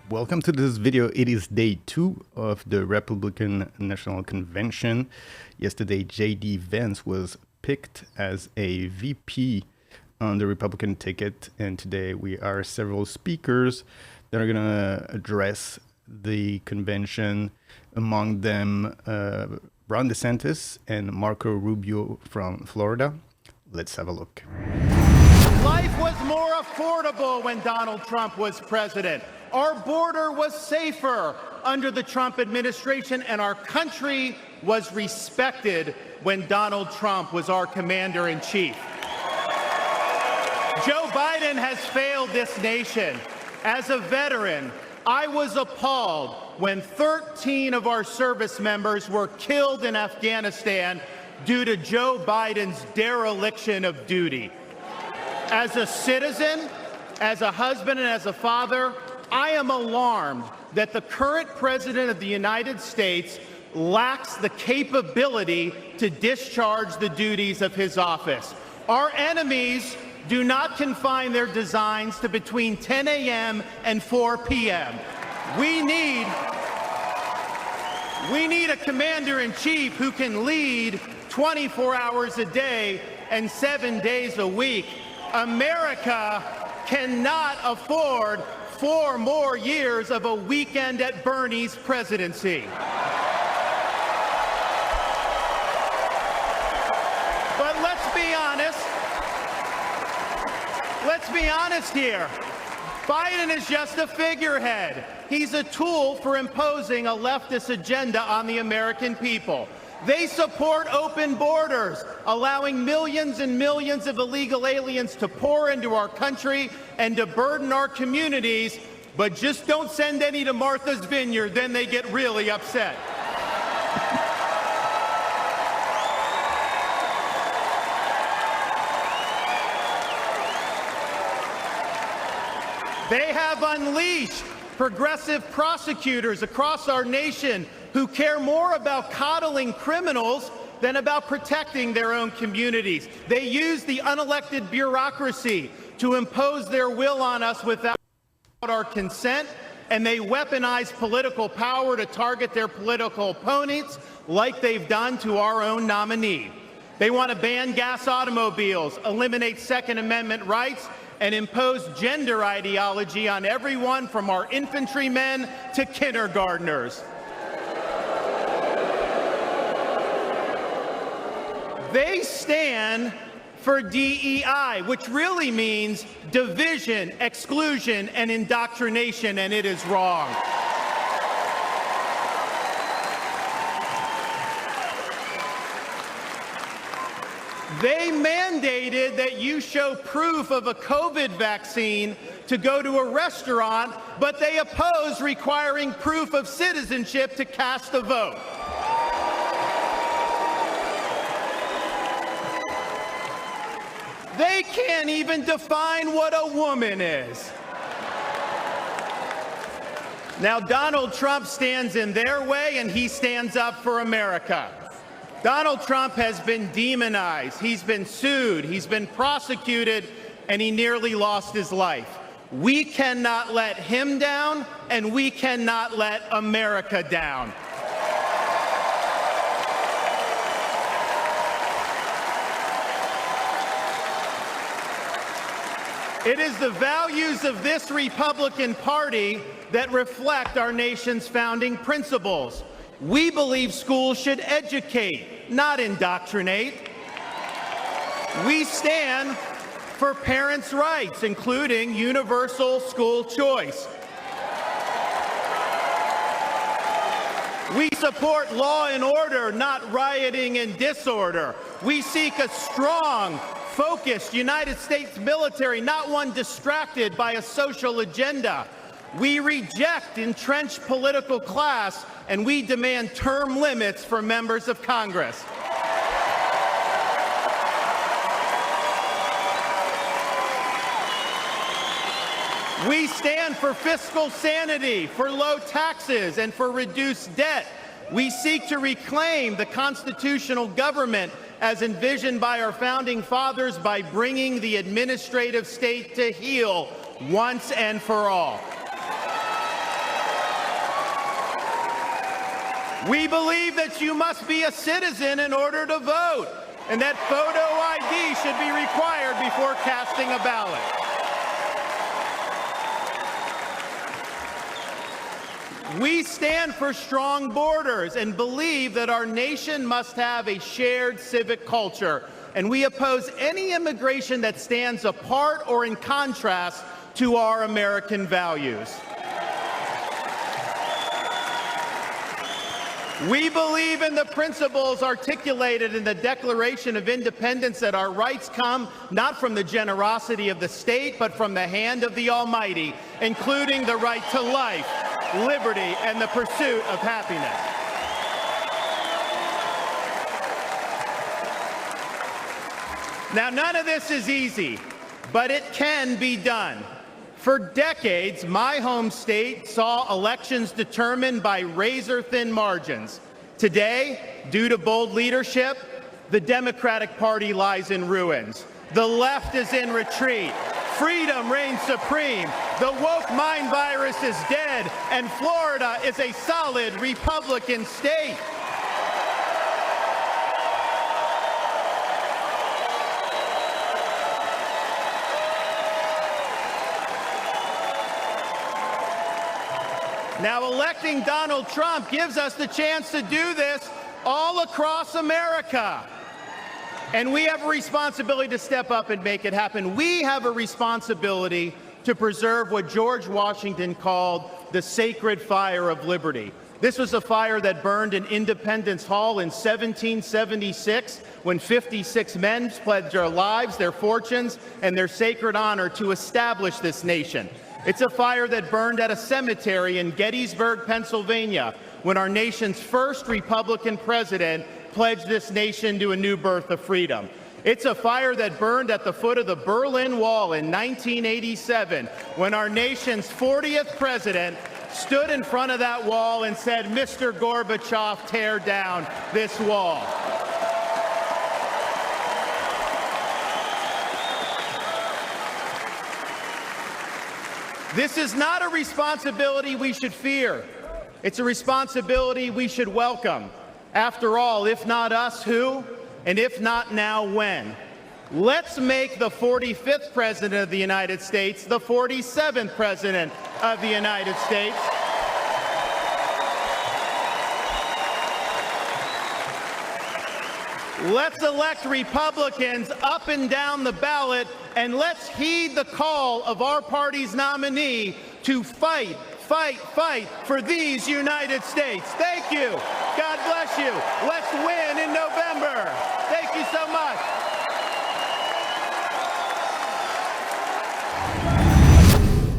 Welcome to this video. It is day 2 of the Republican National Convention. Yesterday, J.D. Vance was picked as a VP on the Republican ticket, and today we are several speakers that are going to address the convention, among them Ron DeSantis and Marco Rubio from Florida. Let's have a look. Life was more affordable when Donald Trump was president. Our border was safer under the Trump administration, and our country was respected when Donald Trump was our commander-in-chief. Joe Biden has failed this nation. As a veteran, I was appalled when 13 of our service members were killed in Afghanistan due to Joe Biden's dereliction of duty. As a citizen, as a husband, and as a father, I am alarmed that the current president of the United States lacks the capability to discharge the duties of his office. Our enemies do not confine their designs to between 10 a.m. and 4 p.m. We need a commander-in-chief who can lead 24 hours a day and 7 days a week. America cannot afford 4 more years of a weekend at Bernie's presidency. But let's be honest. Let's be honest here. Biden is just a figurehead. He's a tool for imposing a leftist agenda on the American people. They support open borders, allowing millions and millions of illegal aliens to pour into our country and to burden our communities, but just don't send any to Martha's Vineyard, then they get really upset. They have unleashed progressive prosecutors across our nation who care more about coddling criminals than about protecting their own communities. They use the unelected bureaucracy to impose their will on us without our consent, and they weaponize political power to target their political opponents like they've done to our own nominee. They want to ban gas automobiles, eliminate Second Amendment rights, and impose gender ideology on everyone from our infantrymen to kindergartners. They stand for DEI, which really means division, exclusion, and indoctrination, and it is wrong. They mandated that you show proof of a COVID vaccine to go to a restaurant, but they oppose requiring proof of citizenship to cast a vote. They can't even define what a woman is. Now, Donald Trump stands in their way, and he stands up for America. Donald Trump has been demonized. He's been sued. He's been prosecuted, and he nearly lost his life. We cannot let him down, and we cannot let America down. It is the values of this Republican Party that reflect our nation's founding principles. We believe schools should educate, not indoctrinate. We stand for parents' rights, including universal school choice. We support law and order, not rioting and disorder. We seek a strong, focused United States military, not one distracted by a social agenda. We reject entrenched political class, and we demand term limits for members of Congress. We stand for fiscal sanity, for low taxes, and for reduced debt. We seek to reclaim the constitutional government as envisioned by our founding fathers by bringing the administrative state to heel once and for all. We believe that you must be a citizen in order to vote, and that photo ID should be required before casting a ballot. We stand for strong borders and believe that our nation must have a shared civic culture, and we oppose any immigration that stands apart or in contrast to our American values. We believe in the principles articulated in the Declaration of Independence that our rights come not from the generosity of the state, but from the hand of the Almighty, including the right to life, liberty, and the pursuit of happiness. Now, none of this is easy, but it can be done. For decades, my home state saw elections determined by razor-thin margins. Today, due to bold leadership, the Democratic Party lies in ruins. The left is in retreat. Freedom reigns supreme. The woke mind virus is dead, and Florida is a solid Republican state. Now, electing Donald Trump gives us the chance to do this all across America. And we have a responsibility to step up and make it happen. We have a responsibility to preserve what George Washington called the sacred fire of liberty. This was a fire that burned in Independence Hall in 1776 when 56 men pledged their lives, their fortunes, and their sacred honor to establish this nation. It's a fire that burned at a cemetery in Gettysburg, Pennsylvania, when our nation's first Republican president pledged this nation to a new birth of freedom. It's a fire that burned at the foot of the Berlin Wall in 1987, when our nation's 40th president stood in front of that wall and said, "Mr. Gorbachev, tear down this wall." This is not a responsibility we should fear. It's a responsibility we should welcome. After all, if not us, who? And if not now, when? Let's make the 45th President of the United States the 47th President of the United States. Let's elect Republicans up and down the ballot, and let's heed the call of our party's nominee to fight, fight, fight for these United States. Thank you. God bless you. Let's win in November. Thank you so much.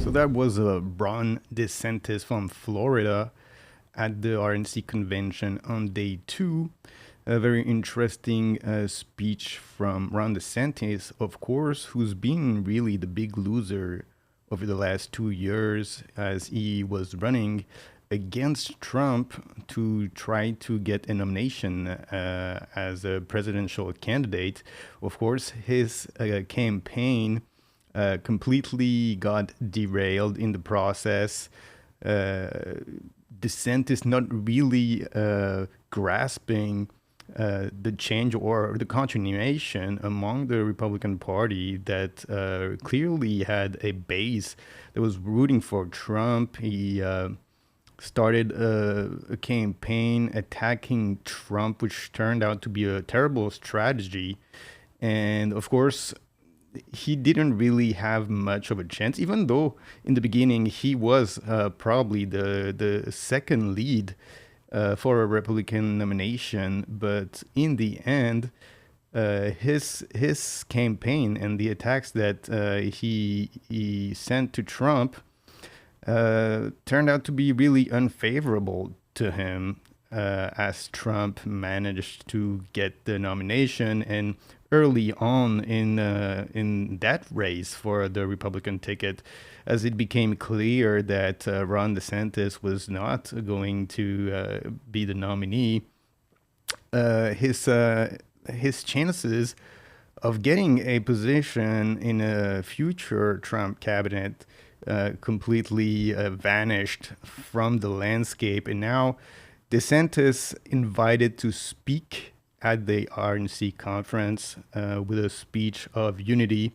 So that was Ron DeSantis from Florida at the RNC convention on day 2. A very interesting speech from Ron DeSantis, of course, who's been really the big loser over the last 2 years as he was running against Trump to try to get a nomination as a presidential candidate. Of course, his campaign completely got derailed in the process. DeSantis not really grasping the change or the continuation among the Republican Party that clearly had a base that was rooting for Trump. He started a campaign attacking Trump, which turned out to be a terrible strategy. And of course, he didn't really have much of a chance, even though in the beginning he was probably the second lead for a Republican nomination. But in the end, his campaign and the attacks that he sent to Trump turned out to be really unfavorable to him, as Trump managed to get the nomination. And early on in that race for the Republican ticket, as it became clear that Ron DeSantis was not going to be the nominee, his chances of getting a position in a future Trump cabinet completely vanished from the landscape. And now DeSantis invited to speak at the RNC conference with a speech of unity,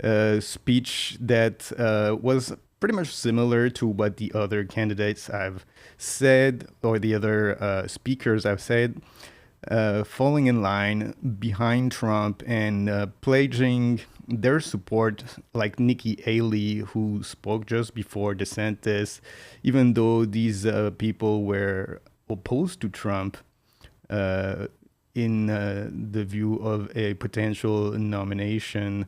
a speech that was pretty much similar to what the other candidates have said, or the other speakers have said, falling in line behind Trump and pledging their support, like Nikki Haley, who spoke just before DeSantis, even though these people were opposed to Trump in the view of a potential nomination.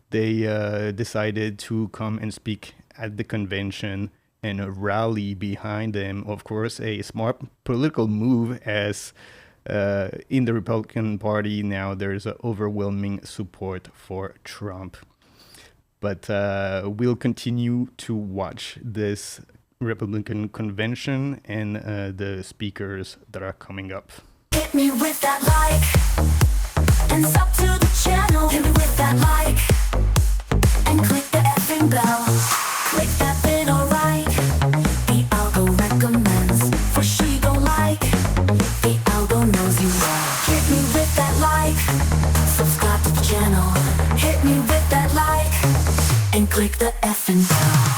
They decided to come and speak at the convention and rally behind them. Of course, a smart political move, as in the Republican Party now there's an overwhelming support for Trump. But we'll continue to watch this Republican convention and the speakers that are coming up. Hit me with that like, and sub to the channel. Hit me with that like, and click the effing bell. Click that little right. The algo recommends for she gon' like. The algo knows you well. Hit me with that like, subscribe to the channel. Hit me with that like, and click the effing bell.